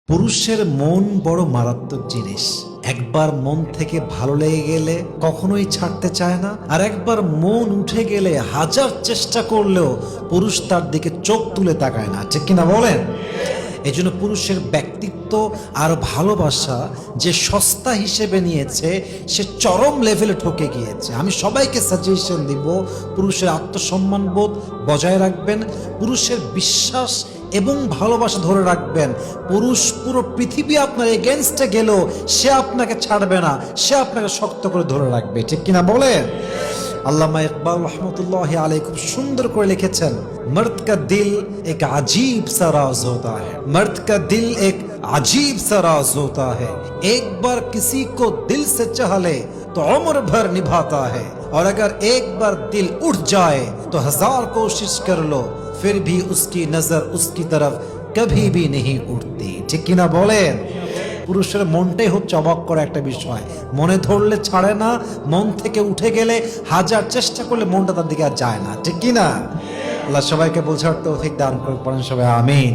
পুরুষের মন বড় মারাত্মক জিনিস। একবার মন থেকে ভালো লেগে গেলে কখনোই ছাড়তে চায় না, আর একবার মন উঠে গেলে হাজার চেষ্টা করলেও পুরুষ তার দিকে চোখ তুলে তাকায় না, ঠিক কিনা বলেন? এই জন্য পুরুষের ব্যক্তিত্ব আর ভালোবাসা যে সস্তা হিসেবে নিয়েছে, সে চরম লেভেলে ঠকে গিয়েছে। আমি সবাইকে সাজেশন দিব, পুরুষের আত্মসম্মান বোধ বজায় রাখবেন, পুরুষের বিশ্বাস এবং ভালোবাসা ধরে রাখবেন। পুরুষ পুরো পৃথিবী আপনার এগেনস্টে গেলেও সে আপনাকে ছাড়বে না, সে আপনাকে শক্ত করে ধরে রাখবে, ঠিক কিনা বলেন? আল্লামা ইকবাল রহমতুল্লাহ আলাইহি খুব সুন্দর করে লিখেছেন, मर्द का दिल एक अजीब सा राज होता है, मर्द का दिल एक अजीब सा राज होता है, एक बार किसी को दिल से चाह ले तो उम्र भर निभाता है, और अगर एक बार दिल उठ जाए तो हजार कोशिश कर लो फिर भी उसकी नजर उसकी तरफ कभी भी नहीं उठती, ঠিক কিনা বলেন? পুরুষের মনটাই হচ্ছে অবাক করা একটা বিষয়। মনে ধরলে ছাড়ে না, মন থেকে উঠে গেলে হাজার চেষ্টা করলে মনটা তার দিকে আর যায় না, ঠিক কিনা? আল্লাহ সবাইকে বোঝার তৌফিক দান করুন, পড়েন সবাই আমিন।